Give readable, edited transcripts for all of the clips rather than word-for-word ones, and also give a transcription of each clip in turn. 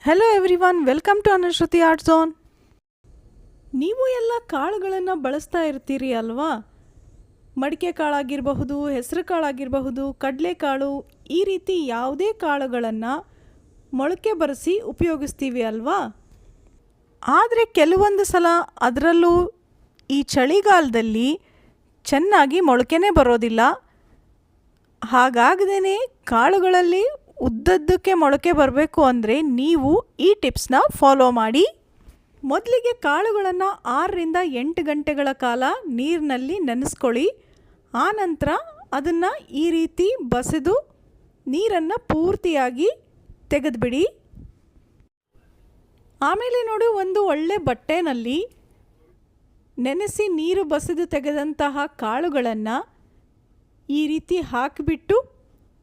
Hello everyone, welcome to Anushruti art zone. ನೀವು ಎಲ್ಲ ಕಾಳುಗಳನ್ನು ಬಳಸ್ತಾ ಇರ್ತೀರಿ ಅಲ್ವಾ? ಮಡಿಕೆ ಕಾಳಾಗಿರಬಹುದು, ಹೆಸರು ಕಾಳಾಗಿರಬಹುದು, ಕಡಲೆಕಾಳು, ಈ ರೀತಿ ಯಾವುದೇ ಕಾಳುಗಳನ್ನು ಮೊಳಕೆ ಬರೆಸಿ ಉಪಯೋಗಿಸ್ತೀವಿ ಅಲ್ವಾ? ಆದರೆ ಕೆಲವೊಂದು ಸಲ ಅದರಲ್ಲೂ ಈ ಚಳಿಗಾಲದಲ್ಲಿ ಚೆನ್ನಾಗಿ ಮೊಳಕೆನೇ ಬರೋದಿಲ್ಲ. ಹಾಗಾಗದೇ ಕಾಳುಗಳಲ್ಲಿ ಉದ್ದದ್ದಕ್ಕೆ ಮೊಳಕೆ ಬರಬೇಕು ಅಂದರೆ ನೀವು ಈ ಟಿಪ್ಸ್ನ ಫಾಲೋ ಮಾಡಿ. ಮೊದಲಿಗೆ ಕಾಳುಗಳನ್ನು 6ರಿಂದ 8 ಗಂಟೆಗಳ ಕಾಲ ನೀರಿನಲ್ಲಿ ನೆನೆಸ್ಕೊಳ್ಳಿ. ಆನಂತರ ಅದನ್ನು ಈ ರೀತಿ ಬಸಿದು ನೀರನ್ನು ಪೂರ್ತಿಯಾಗಿ ತೆಗೆದುಬಿಡಿ. ಆಮೇಲೆ ನೋಡಿ, ಒಂದು ಒಳ್ಳೆ ಬಟ್ಟೆನಲ್ಲಿ ನೆನೆಸಿ ನೀರು ಬಸಿದು ತೆಗೆದಂತಹ ಕಾಳುಗಳನ್ನು ಈ ರೀತಿ ಹಾಕಿಬಿಟ್ಟು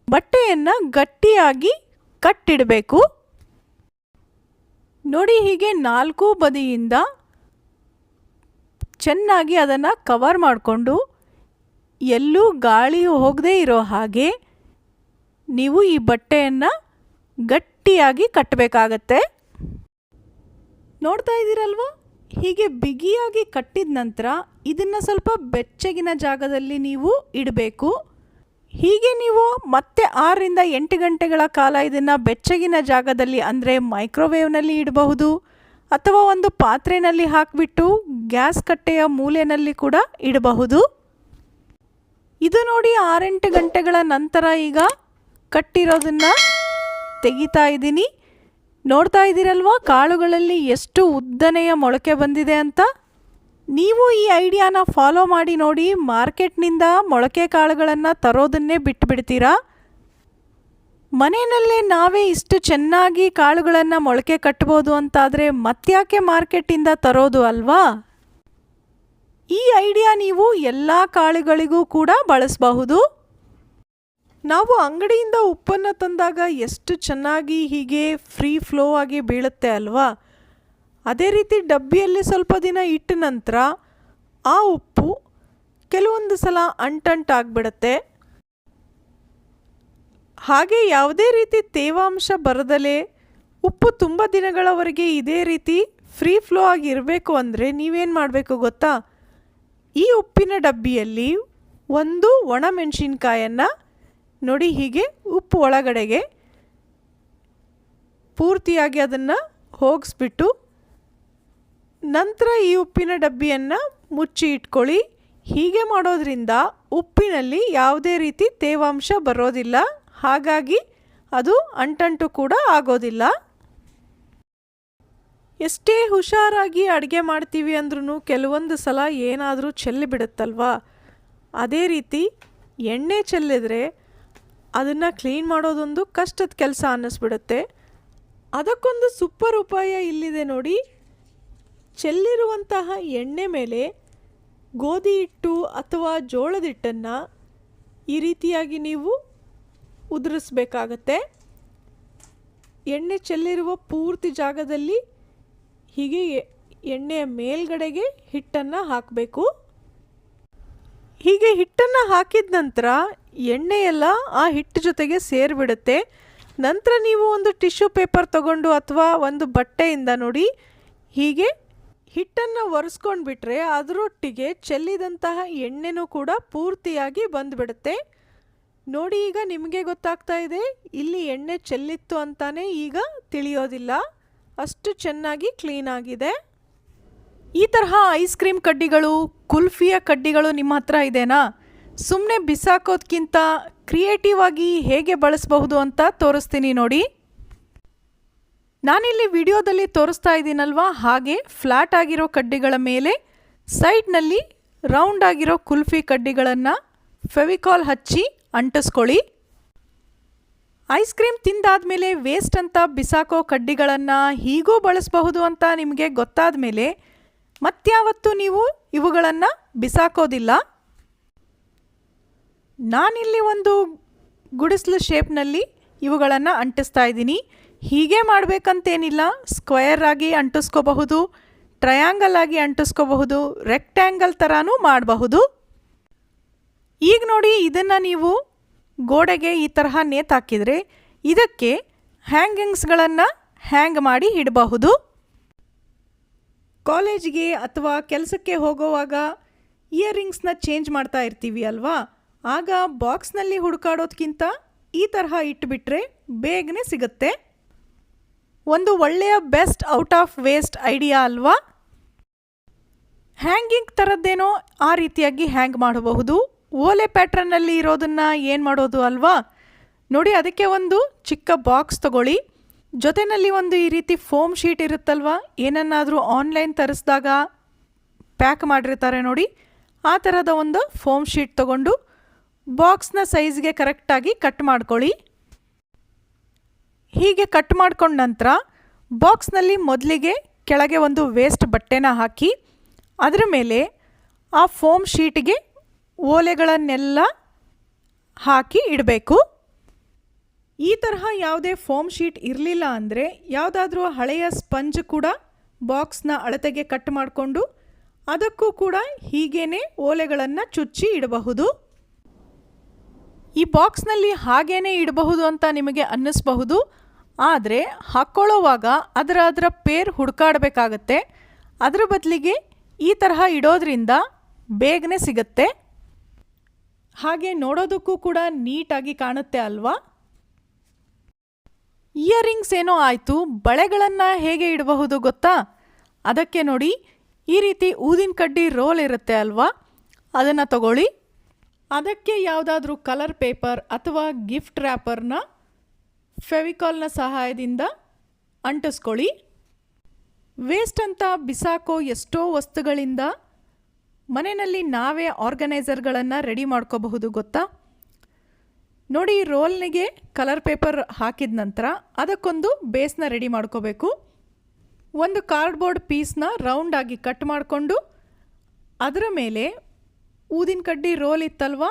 ಬಟ್ಟೆಯನ್ನು ಗಟ್ಟಿಯಾಗಿ ಕಟ್ಟಿಡಬೇಕು. ನೋಡಿ, ಹೀಗೆ 4 ಬದಿಯಿಂದ ಚೆನ್ನಾಗಿ ಅದನ್ನು ಕವರ್ ಮಾಡಿಕೊಂಡು ಎಲ್ಲೂ ಗಾಳಿಯು ಹೋಗದೇ ಇರೋ ಹಾಗೆ ನೀವು ಈ ಬಟ್ಟೆಯನ್ನು ಗಟ್ಟಿಯಾಗಿ ಕಟ್ಟಬೇಕಾಗತ್ತೆ. ನೋಡ್ತಾ ಇದ್ದೀರಲ್ವ? ಹೀಗೆ ಬಿಗಿಯಾಗಿ ಕಟ್ಟಿದ ನಂತರ ಇದನ್ನು ಸ್ವಲ್ಪ ಬೆಚ್ಚಗಿನ ಜಾಗದಲ್ಲಿ ನೀವು ಇಡಬೇಕು. ಹೀಗೆ ನೀವು ಮತ್ತೆ 6ರಿಂದ 8 ಗಂಟೆಗಳ ಕಾಲ ಇದನ್ನು ಬೆಚ್ಚಗಿನ ಜಾಗದಲ್ಲಿ, ಅಂದರೆ ಮೈಕ್ರೋವೇವ್ನಲ್ಲಿ ಇಡಬಹುದು, ಅಥವಾ ಒಂದು ಪಾತ್ರೆಯಲ್ಲಿ ಹಾಕಿಬಿಟ್ಟು ಗ್ಯಾಸ್ ಕಟ್ಟೆಯ ಮೂಲೆಯಲ್ಲಿ ಕೂಡ ಇಡಬಹುದು. ಇದು ನೋಡಿ, 6-8 ಗಂಟೆಗಳ ನಂತರ ಈಗ ಕಟ್ಟಿರೋದನ್ನು ತೆಗಿತಾ ಇದ್ದೀನಿ. ನೋಡ್ತಾ ಇದ್ದೀರಲ್ವ ಕಾಳುಗಳಲ್ಲಿ ಎಷ್ಟು ಉದ್ದನೆಯ ಮೊಳಕೆ ಬಂದಿದೆ ಅಂತ. ನೀವು ಈ ಐಡಿಯಾನ ಫಾಲೋ ಮಾಡಿ ನೋಡಿ. ಮಾರ್ಕೆಟ್ನಿಂದ ಮೊಳಕೆ ಕಾಳುಗಳನ್ನು ತರೋದನ್ನೇ ಬಿಟ್ಟುಬಿಡ್ತೀರಾ. ಮನೆಯಲ್ಲೇ ನಾವೇ ಇಷ್ಟು ಚೆನ್ನಾಗಿ ಕಾಳುಗಳನ್ನು ಮೊಳಕೆ ಕಟ್ಬೋದು ಅಂತಾದರೆ ಮತ್ತ್ಯಾಕೆ ಮಾರ್ಕೆಟಿಂದ ತರೋದು ಅಲ್ವಾ? ಈ ಐಡಿಯಾ ನೀವು ಎಲ್ಲ ಕಾಳುಗಳಿಗೂ ಕೂಡ ಬಳಸಬಹುದು. ನಾವು ಅಂಗಡಿಯಿಂದ ಉಪ್ಪನ್ನು ತಂದಾಗ ಎಷ್ಟು ಚೆನ್ನಾಗಿ ಹೀಗೆ ಫ್ರೀ ಫ್ಲೋ ಆಗಿ ಬೀಳುತ್ತೆ ಅಲ್ವಾ? ಅದೇ ರೀತಿ ಡಬ್ಬಿಯಲ್ಲಿ ಸ್ವಲ್ಪ ದಿನ ಇಟ್ಟ ನಂತರ ಆ ಉಪ್ಪು ಕೆಲವೊಂದು ಸಲ ಅಂಟಂಟಾಗ್ಬಿಡುತ್ತೆ. ಹಾಗೆ ಯಾವುದೇ ರೀತಿ ತೇವಾಂಶ ಬರದಲೇ ಉಪ್ಪು ತುಂಬ ದಿನಗಳವರೆಗೆ ಇದೇ ರೀತಿ ಫ್ರೀ ಫ್ಲೋ ಆಗಿ ಇರಬೇಕು ಅಂದರೆ ನೀವೇನು ಮಾಡಬೇಕು ಗೊತ್ತಾ? ಈ ಉಪ್ಪಿನ ಡಬ್ಬಿಯಲ್ಲಿ ಒಂದು ಒಣಮೆಣಸಿನ್ಕಾಯನ್ನು ನೋಡಿ ಹೀಗೆ ಉಪ್ಪು ಒಳಗಡೆಗೆ ಪೂರ್ತಿಯಾಗಿ ಅದನ್ನು ಹೋಗಿಸ್ಬಿಟ್ಟು ನಂತರ ಈ ಉಪ್ಪಿನ ಡಬ್ಬಿಯನ್ನು ಮುಚ್ಚಿ ಇಟ್ಕೊಳ್ಳಿ. ಹೀಗೆ ಮಾಡೋದ್ರಿಂದ ಉಪ್ಪಿನಲ್ಲಿ ಯಾವುದೇ ರೀತಿ ತೇವಾಂಶ ಬರೋದಿಲ್ಲ, ಹಾಗಾಗಿ ಅದು ಅಂಟಂಟು ಕೂಡ ಆಗೋದಿಲ್ಲ. ಎಷ್ಟೇ ಹುಷಾರಾಗಿ ಅಡುಗೆ ಮಾಡ್ತೀವಿ ಅಂದ್ರೂ ಕೆಲವೊಂದು ಸಲ ಏನಾದರೂ ಚೆಲ್ಲಿ ಬಿಡುತ್ತಲ್ವಾ? ಅದೇ ರೀತಿ ಎಣ್ಣೆ ಚೆಲ್ಲಿದ್ರೆ ಅದನ್ನು ಕ್ಲೀನ್ ಮಾಡೋದೊಂದು ಕಷ್ಟದ ಕೆಲಸ ಅನ್ನಿಸ್ಬಿಡುತ್ತೆ. ಅದಕ್ಕೊಂದು ಸೂಪರ್ ಉಪಾಯ ಇಲ್ಲಿದೆ ನೋಡಿ. ಚೆಲ್ಲಿರುವಂತಹ ಎಣ್ಣೆ ಮೇಲೆ ಗೋಧಿ ಹಿಟ್ಟು ಅಥವಾ ಜೋಳದ ಹಿಟ್ಟನ್ನು ಈ ರೀತಿಯಾಗಿ ನೀವು ಉದುರಿಸ್ಬೇಕಾಗತ್ತೆ. ಎಣ್ಣೆ ಚೆಲ್ಲಿರುವ ಪೂರ್ತಿ ಜಾಗದಲ್ಲಿ ಹೀಗೆ ಎಣ್ಣೆಯ ಮೇಲ್ಗಡೆಗೆ ಹಿಟ್ಟನ್ನು ಹಾಕಬೇಕು. ಹೀಗೆ ಹಿಟ್ಟನ್ನು ಹಾಕಿದ ನಂತರ ಎಣ್ಣೆಯೆಲ್ಲ ಆ ಹಿಟ್ಟು ಜೊತೆಗೆ ಸೇರಿಬಿಡುತ್ತೆ. ನಂತರ ನೀವು ಒಂದು ಟಿಶ್ಯೂ ಪೇಪರ್ ತಗೊಂಡು ಅಥವಾ ಒಂದು ಬಟ್ಟೆಯಿಂದ ನೋಡಿ ಹೀಗೆ ಹಿಟ್ಟನ್ನು ಒರೆಸ್ಕೊಂಡು ಬಿಟ್ಟರೆ ಅದರೊಟ್ಟಿಗೆ ಚೆಲ್ಲಿದಂತಹ ಎಣ್ಣೆನೂ ಕೂಡ ಪೂರ್ತಿಯಾಗಿ ಬಂದುಬಿಡುತ್ತೆ. ನೋಡಿ, ಈಗ ನಿಮಗೆ ಗೊತ್ತಾಗ್ತಾ ಇದೆ, ಇಲ್ಲಿ ಎಣ್ಣೆ ಚೆಲ್ಲಿತ್ತು ಅಂತಾನೆ ಈಗ ತಿಳಿಯೋದಿಲ್ಲ, ಅಷ್ಟು ಚೆನ್ನಾಗಿ ಕ್ಲೀನಾಗಿದೆ. ಈ ತರಹ ಐಸ್ ಕ್ರೀಮ್ ಕಡ್ಡಿಗಳು, ಕುಲ್ಫಿಯ ಕಡ್ಡಿಗಳು ನಿಮ್ಮ ಹತ್ರ ಇದೆನಾ? ಸುಮ್ಮನೆ ಬಿಸಾಕೋದ್ಕಿಂತ ಕ್ರಿಯೇಟಿವ್ ಆಗಿ ಹೇಗೆ ಬಳಸಬಹುದು ಅಂತ ತೋರಿಸ್ತೀನಿ ನೋಡಿ. ನಾನಿಲ್ಲಿ ವಿಡಿಯೋದಲ್ಲಿ ತೋರಿಸ್ತಾ ಇದ್ದೀನಲ್ವಾ, ಹಾಗೆ ಫ್ಲ್ಯಾಟ್ ಆಗಿರೋ ಕಡ್ಡಿಗಳ ಮೇಲೆ ಸೈಡ್ನಲ್ಲಿ ರೌಂಡ್ ಆಗಿರೋ ಕುಲ್ಫಿ ಕಡ್ಡಿಗಳನ್ನು ಫೆವಿಕಾಲ್ ಹಚ್ಚಿ ಅಂಟಿಸ್ಕೊಳ್ಳಿ. ಐಸ್ ಕ್ರೀಮ್ ತಿಂದಾದ್ಮೇಲೆ ವೇಸ್ಟ್ ಅಂತ ಬಿಸಾಕೋ ಕಡ್ಡಿಗಳನ್ನು ಹೀಗೂ ಬಳಸಬಹುದು ಅಂತ ನಿಮಗೆ ಗೊತ್ತಾದ ಮೇಲೆ ಮತ್ಯಾವತ್ತೂ ನೀವು ಇವುಗಳನ್ನು ಬಿಸಾಕೋದಿಲ್ಲ. ನಾನಿಲ್ಲಿ ಒಂದು ಗುಡಿಸಲು ಶೇಪ್ನಲ್ಲಿ ಇವುಗಳನ್ನು ಅಂಟಿಸ್ತಾ ಇದ್ದೀನಿ. ಹೀಗೆ ಮಾಡಬೇಕಂತೇನಿಲ್ಲ, ಸ್ಕ್ವೇರ್ ಆಗಿ ಅಂಟಿಸ್ಕೋಬಹುದು, ಟ್ರಯಾಂಗಲ್ ಆಗಿ ಅಂಟಿಸ್ಕೋಬಹುದು, ರೆಕ್ಟ್ಯಾಂಗಲ್ ಥರನೂ ಮಾಡಬಹುದು. ಈಗ ನೋಡಿ, ಇದನ್ನು ನೀವು ಗೋಡೆಗೆ ಈ ತರಹ ನೇತಾಕಿದರೆ ಇದಕ್ಕೆ ಹ್ಯಾಂಗಿಂಗ್ಸ್ಗಳನ್ನು ಹ್ಯಾಂಗ್ ಮಾಡಿ ಇಡಬಹುದು. ಕಾಲೇಜಿಗೆ ಅಥವಾ ಕೆಲಸಕ್ಕೆ ಹೋಗುವಾಗ ಇಯರಿಂಗ್ಸ್ನ ಚೇಂಜ್ ಮಾಡ್ತಾ ಇರ್ತೀವಿ ಅಲ್ವಾ, ಆಗ ಬಾಕ್ಸ್ನಲ್ಲಿ ಹುಡುಕಾಡೋದಕ್ಕಿಂತ ಈ ತರಹ ಇಟ್ಬಿಟ್ರೆ ಬೇಗನೆ ಸಿಗುತ್ತೆ. ಒಂದು ಒಳ್ಳೆಯ best out of waste idea ಅಲ್ವಾ? ಹ್ಯಾಂಗಿಂಗ್ ಥರದ್ದೇನೋ ಆ ರೀತಿಯಾಗಿ ಹ್ಯಾಂಗ್ ಮಾಡಬಹುದು. ಓಲೆ ಪ್ಯಾಟ್ರನ್ನಲ್ಲಿ ಇರೋದನ್ನು ಏನು ಮಾಡೋದು ಅಲ್ವಾ? ನೋಡಿ, ಅದಕ್ಕೆ ಒಂದು ಚಿಕ್ಕ ಬಾಕ್ಸ್ ತಗೊಳ್ಳಿ. ಜೊತೆಯಲ್ಲಿ ಒಂದು ಈ ರೀತಿ ಫೋಮ್ ಶೀಟ್ ಇರುತ್ತಲ್ವ, ಏನನ್ನಾದರೂ ಆನ್ಲೈನ್ ತರಿಸಿದಾಗ ಪ್ಯಾಕ್ ಮಾಡಿರ್ತಾರೆ ನೋಡಿ, ಆ ಥರದ ಒಂದು ಫೋಮ್ ಶೀಟ್ ತಗೊಂಡು ಬಾಕ್ಸ್ನ ಸೈಜ್ಗೆ ಕರೆಕ್ಟಾಗಿ ಕಟ್ ಮಾಡ್ಕೊಳ್ಳಿ. ಹೀಗೆ ಕಟ್ ಮಾಡ್ಕೊಂಡ ನಂತರ ಬಾಕ್ಸ್ನಲ್ಲಿ ಮೊದಲಿಗೆ ಕೆಳಗೆ ಒಂದು ವೇಸ್ಟ್ ಬಟ್ಟೆನ ಹಾಕಿ ಅದರ ಮೇಲೆ ಆ ಫೋಮ್ ಶೀಟಿಗೆ ಓಲೆಗಳನ್ನೆಲ್ಲ ಹಾಕಿ ಇಡಬೇಕು. ಈ ತರಹ ಯಾವುದೇ ಫೋಮ್ ಶೀಟ್ ಇರಲಿಲ್ಲ ಅಂದರೆ ಯಾವುದಾದ್ರೂ ಹಳೆಯ ಸ್ಪಂಜ್ ಕೂಡ ಬಾಕ್ಸ್ನ ಅಳತೆಗೆ ಕಟ್ ಮಾಡಿಕೊಂಡು ಅದಕ್ಕೂ ಕೂಡ ಹೀಗೇನೆ ಓಲೆಗಳನ್ನು ಚುಚ್ಚಿ ಇಡಬಹುದು. ಈ ಬಾಕ್ಸ್ನಲ್ಲಿ ಹಾಗೇನೆ ಇಡಬಹುದು ಅಂತ ನಿಮಗೆ ಅನ್ನಿಸಬಹುದು, ಆದರೆ ಹಾಕ್ಕೊಳ್ಳೋವಾಗ ಅದರ ಪೇರ್ ಹುಡುಕಾಡಬೇಕಾಗತ್ತೆ. ಅದರ ಬದಲಿಗೆ ಈ ತರಹ ಇಡೋದ್ರಿಂದ ಬೇಗನೆ ಸಿಗುತ್ತೆ, ಹಾಗೆ ನೋಡೋದಕ್ಕೂ ಕೂಡ ನೀಟಾಗಿ ಕಾಣುತ್ತೆ ಅಲ್ವಾ? ಇಯರಿಂಗ್ಸ್ ಏನೋ ಆಯಿತು, ಬಳೆಗಳನ್ನು ಹೇಗೆ ಇಡಬಹುದು ಗೊತ್ತಾ? ಅದಕ್ಕೆ ನೋಡಿ, ಈ ರೀತಿ ಊದಿನ ಕಡ್ಡಿ ರೋಲ್ ಇರುತ್ತೆ ಅಲ್ವಾ, ಅದನ್ನು ತಗೊಳ್ಳಿ. ಅದಕ್ಕೆ ಯಾವುದಾದ್ರೂ ಕಲರ್ ಪೇಪರ್ ಅಥವಾ ಗಿಫ್ಟ್ ರ್ಯಾಪರ್ನ ಫೆವಿಕಾಲ್ನ ಸಹಾಯದಿಂದ ಅಂಟಿಸ್ಕೊಳ್ಳಿ. ವೇಸ್ಟ್ ಅಂತ ಬಿಸಾಕೋ ಎಷ್ಟೋ ವಸ್ತುಗಳಿಂದ ಮನೆಯಲ್ಲಿ ನಾವೇ ಆರ್ಗನೈಸರ್ಗಳನ್ನು ರೆಡಿ ಮಾಡ್ಕೋಬಹುದು ಗೊತ್ತಾ? ನೋಡಿ, ರೋಲ್ನಿಗೆ ಕಲರ್ ಪೇಪರ್ ಹಾಕಿದ ನಂತರ ಅದಕ್ಕೊಂದು ಬೇಸ್ನ ರೆಡಿ ಮಾಡ್ಕೋಬೇಕು. ಒಂದು ಕಾರ್ಡ್ಬೋರ್ಡ್ ಪೀಸ್ನ ರೌಂಡಾಗಿ ಕಟ್ ಮಾಡಿಕೊಂಡು ಅದರ ಮೇಲೆ ಊದಿನ ಕಡ್ಡಿ ರೋಲ್ ಇತ್ತಲ್ವ,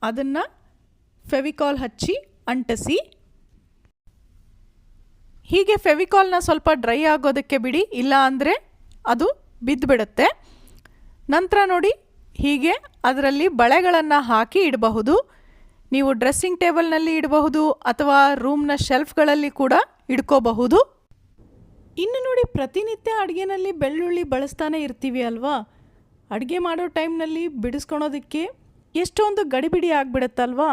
ಅದನ್ನು ಫೆವಿಕಾಲ್ ಹಚ್ಚಿ ಅಂಟಿಸಿ. ಹೀಗೆ ಫೆವಿಕಾಲ್ನ ಸ್ವಲ್ಪ ಡ್ರೈ ಆಗೋದಕ್ಕೆ ಬಿಡಿ, ಇಲ್ಲ ಅಂದರೆ ಅದು ಬಿದ್ದುಬಿಡುತ್ತೆ. ನಂತರ ನೋಡಿ, ಹೀಗೆ ಅದರಲ್ಲಿ ಬಳೆಗಳನ್ನು ಹಾಕಿ ಇಡಬಹುದು. ನೀವು ಡ್ರೆಸ್ಸಿಂಗ್ ಟೇಬಲ್ನಲ್ಲಿ ಇಡಬಹುದು ಅಥವಾ ರೂಮ್ನ ಶೆಲ್ಫ್ಗಳಲ್ಲಿ ಕೂಡ ಇಡ್ಕೋಬಹುದು. ಇನ್ನು ನೋಡಿ, ಪ್ರತಿನಿತ್ಯ ಅಡುಗೆನಲ್ಲಿ ಬೆಳ್ಳುಳ್ಳಿ ಬಳಸ್ತಾನೆ ಇರ್ತೀವಿ ಅಲ್ವಾ? ಅಡುಗೆ ಮಾಡೋ ಟೈಮ್ನಲ್ಲಿ ಬಿಡಿಸ್ಕೊಳೋದಕ್ಕೆ ಎಷ್ಟೊಂದು ಗಡಿಬಿಡಿ ಆಗಿಬಿಡುತ್ತಲ್ವಾ?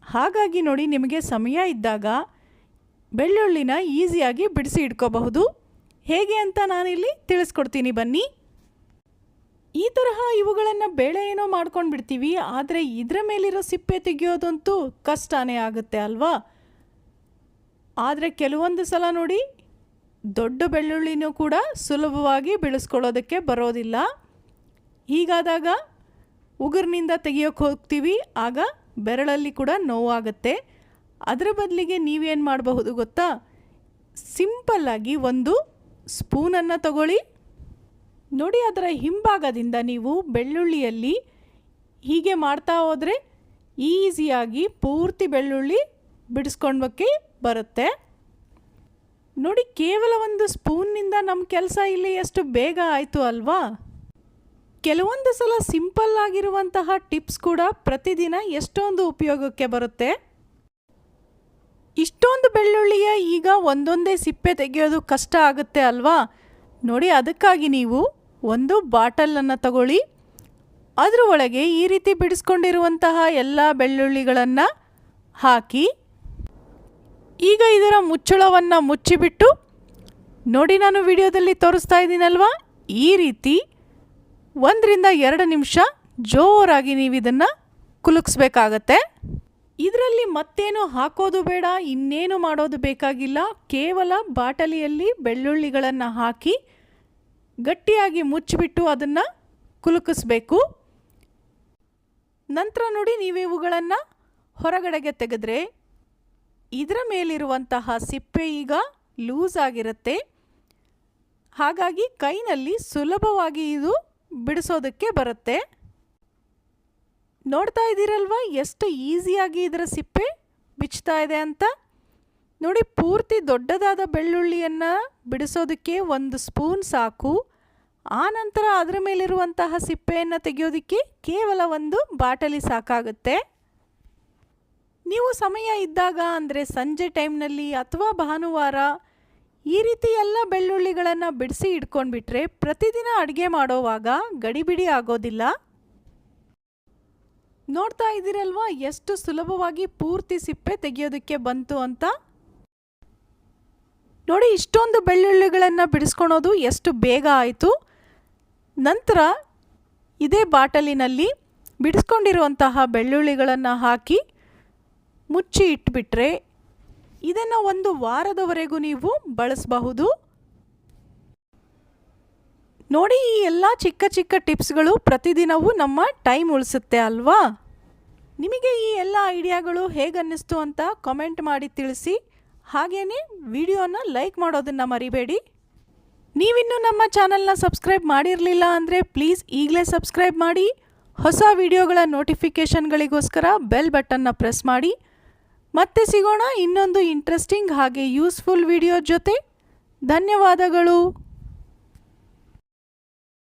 ಹಾಗಾಗಿ ನೋಡಿ, ನಿಮಗೆ ಸಮಯ ಇದ್ದಾಗ ಬೆಳ್ಳುಳ್ಳಿನ ಈಸಿಯಾಗಿ ಬಿಡಿಸಿ ಇಟ್ಕೋಬಹುದು. ಹೇಗೆ ಅಂತ ನಾನಿಲ್ಲಿ ತಿಳಿಸ್ಕೊಡ್ತೀನಿ ಬನ್ನಿ. ಈ ತರಹ ಇವುಗಳನ್ನು ಬೇಳೆ ಏನೋ ಮಾಡ್ಕೊಂಡು ಬಿಡ್ತೀವಿ, ಆದರೆ ಇದರ ಮೇಲಿರೋ ಸಿಪ್ಪೆ ತೆಗೆಯೋದಂತೂ ಕಷ್ಟನೇ ಆಗುತ್ತೆ ಅಲ್ವಾ? ಆದರೆ ಕೆಲವೊಂದು ಸಲ ನೋಡಿ, ದೊಡ್ಡ ಬೆಳ್ಳುಳ್ಳಿನೂ ಕೂಡ ಸುಲಭವಾಗಿ ಬಿಡಿಸ್ಕೊಳ್ಳೋದಕ್ಕೆ ಬರೋದಿಲ್ಲ. ಹೀಗಾದಾಗ ಉಗುರಿನಿಂದ ತೆಗಿಯೋಕ್ಕೆ ಹೋಗ್ತೀವಿ, ಆಗ ಬೆರಳಲ್ಲಿ ಕೂಡ ನೋವಾಗುತ್ತೆ. ಅದರ ಬದಲಿಗೆ ನೀವೇನು ಮಾಡಬಹುದು ಗೊತ್ತಾ? ಸಿಂಪಲ್ಲಾಗಿ ಒಂದು ಸ್ಪೂನನ್ನು ತಗೊಳ್ಳಿ. ನೋಡಿ, ಅದರ ಹಿಂಭಾಗದಿಂದ ನೀವು ಬೆಳ್ಳುಳ್ಳಿಯಲ್ಲಿ ಹೀಗೆ ಮಾಡ್ತಾ ಹೋದರೆ ಈಸಿಯಾಗಿ ಪೂರ್ತಿ ಬೆಳ್ಳುಳ್ಳಿ ಬಿಡಿಸ್ಕೊಂಡೋಕ್ಕೆ ಬರುತ್ತೆ. ನೋಡಿ, ಕೇವಲ ಒಂದು ಸ್ಪೂನ್ನಿಂದ ನಮ್ಮ ಕೆಲಸ ಇಲ್ಲಿ ಎಷ್ಟು ಬೇಗ ಆಯಿತು ಅಲ್ವಾ? ಕೆಲವೊಂದು ಸಲ ಸಿಂಪಲ್ ಆಗಿರುವಂತಹ ಟಿಪ್ಸ್ ಕೂಡ ಪ್ರತಿದಿನ ಎಷ್ಟೊಂದು ಉಪಯೋಗಕ್ಕೆ ಬರುತ್ತೆ. ಇಷ್ಟೊಂದು ಬೆಳ್ಳುಳ್ಳಿಯ ಈಗ ಒಂದೊಂದೇ ಸಿಪ್ಪೆ ತೆಗೆಯೋದು ಕಷ್ಟ ಆಗುತ್ತೆ ಅಲ್ವಾ? ನೋಡಿ, ಅದಕ್ಕಾಗಿ ನೀವು ಒಂದು ಬಾಟಲನ್ನು ತಗೊಳ್ಳಿ. ಅದರ ಒಳಗೆ ಈ ರೀತಿ ಬಿಡಿಸ್ಕೊಂಡಿರುವಂತಹ ಎಲ್ಲ ಬೆಳ್ಳುಳ್ಳಿಗಳನ್ನು ಹಾಕಿ ಈಗ ಇದರ ಮುಚ್ಚಳವನ್ನು ಮುಚ್ಚಿಬಿಟ್ಟು ನೋಡಿ, ನಾನು ವಿಡಿಯೋದಲ್ಲಿ ತೋರಿಸ್ತಾ ಇದ್ದೀನಲ್ವಾ, ಈ ರೀತಿ 1-2 ನಿಮಿಷ ಜೋರಾಗಿ ನೀವು ಇದನ್ನು ಕುಲುಕಿಸ್ಬೇಕಾಗತ್ತೆ. ಇದರಲ್ಲಿ ಮತ್ತೇನು ಹಾಕೋದು ಬೇಡ, ಇನ್ನೇನು ಮಾಡೋದು ಬೇಕಾಗಿಲ್ಲ. ಕೇವಲ ಬಾಟಲಿಯಲ್ಲಿ ಬೆಳ್ಳುಳ್ಳಿಗಳನ್ನು ಹಾಕಿ ಗಟ್ಟಿಯಾಗಿ ಮುಚ್ಚಿಬಿಟ್ಟು ಅದನ್ನು ಕುಲುಕಿಸ್ಬೇಕು. ನಂತರ ನೋಡಿ, ನೀವು ಇವುಗಳನ್ನು ಹೊರಗಡೆಗೆ ತೆಗೆದ್ರೆ ಇದರ ಮೇಲಿರುವಂತಹ ಸಿಪ್ಪೆ ಈಗ ಲೂಸ್ ಆಗಿರುತ್ತೆ. ಹಾಗಾಗಿ ಕೈನಲ್ಲಿ ಸುಲಭವಾಗಿ ಇದು ಬಿಡಿಸೋದಕ್ಕೆ ಬರುತ್ತೆ. ನೋಡ್ತಾ ಇದ್ದೀರಲ್ವಾ ಎಷ್ಟು ಈಸಿಯಾಗಿ ಇದರ ಸಿಪ್ಪೆ ಬಿಚ್ತಾ ಇದೆ ಅಂತ? ನೋಡಿ, ಪೂರ್ತಿ ದೊಡ್ಡದಾದ ಬೆಳ್ಳುಳ್ಳಿಯನ್ನು ಬಿಡಿಸೋದಕ್ಕೆ 1 ಸ್ಪೂನ್ ಸಾಕು. ಆನಂತರ ಅದರ ಮೇಲಿರುವಂತಹ ಸಿಪ್ಪೆಯನ್ನು ತೆಗೆಯೋದಕ್ಕೆ ಕೇವಲ 1 ಬಾಟಲಿ ಸಾಕಾಗುತ್ತೆ. ನೀವು ಸಮಯ ಇದ್ದಾಗ ಅಂದರೆ ಸಂಜೆ ಟೈಮ್ನಲ್ಲಿ ಅಥವಾ ಭಾನುವಾರ ಈ ರೀತಿ ಎಲ್ಲ ಬೆಳ್ಳುಳ್ಳಿಗಳನ್ನು ಬಿಡಿಸಿ ಇಟ್ಕೊಂಡ್ಬಿಟ್ರೆ ಪ್ರತಿದಿನ ಅಡುಗೆ ಮಾಡೋವಾಗ ಗಡಿಬಿಡಿ ಆಗೋದಿಲ್ಲ. ನೋಡ್ತಾ ಇದ್ದೀರಲ್ವಾ ಎಷ್ಟು ಸುಲಭವಾಗಿ ಪೂರ್ತಿ ಸಿಪ್ಪೆ ತೆಗೆಯೋದಕ್ಕೆ ಬಂತು ಅಂತ. ನೋಡಿ, ಇಷ್ಟೊಂದು ಬೆಳ್ಳುಳ್ಳಿಗಳನ್ನು ಬಿಡಿಸ್ಕೊಳೋದು ಎಷ್ಟು ಬೇಗ ಆಯಿತು. ನಂತರ ಇದೇ ಬಾಟಲಿನಲ್ಲಿ ಬಿಡಿಸ್ಕೊಂಡಿರುವಂತಹ ಬೆಳ್ಳುಳ್ಳಿಗಳನ್ನು ಹಾಕಿ ಮುಚ್ಚಿ ಇಟ್ಬಿಟ್ರೆ ಇದನ್ನು 1 ವಾರದವರೆಗೂ ನೀವು ಬಳಸಬಹುದು. ನೋಡಿ, ಈ ಎಲ್ಲ ಚಿಕ್ಕ ಚಿಕ್ಕ ಟಿಪ್ಸ್ಗಳು ಪ್ರತಿದಿನವೂ ನಮ್ಮ ಟೈಮ್ ಉಳಿಸುತ್ತೆ ಅಲ್ವಾ. ನಿಮಗೆ ಈ ಎಲ್ಲ ಐಡಿಯಾಗಳು ಹೇಗನ್ನಿಸ್ತು ಅಂತ ಕಾಮೆಂಟ್ ಮಾಡಿ ತಿಳಿಸಿ. ಹಾಗೆಯೇ ವಿಡಿಯೋನ ಲೈಕ್ ಮಾಡೋದನ್ನು ಮರಿಬೇಡಿ. ನೀವಿನ್ನೂ ನಮ್ಮ ಚಾನಲ್ನ ಸಬ್ಸ್ಕ್ರೈಬ್ ಮಾಡಿರಲಿಲ್ಲ ಅಂದರೆ ಪ್ಲೀಸ್ ಈಗಲೇ ಸಬ್ಸ್ಕ್ರೈಬ್ ಮಾಡಿ. ಹೊಸ ವಿಡಿಯೋಗಳ ನೋಟಿಫಿಕೇಷನ್ಗಳಿಗೋಸ್ಕರ ಬೆಲ್ ಬಟನ್ನ ಪ್ರೆಸ್ ಮಾಡಿ. ಮತ್ತೆ ಸಿಗೋಣ ಇನ್ನೊಂದು ಇಂಟ್ರೆಸ್ಟಿಂಗ್ ಹಾಗೆ ಯೂಸ್ಫುಲ್ ವಿಡಿಯೋ ಜೊತೆ. ಧನ್ಯವಾದಗಳು.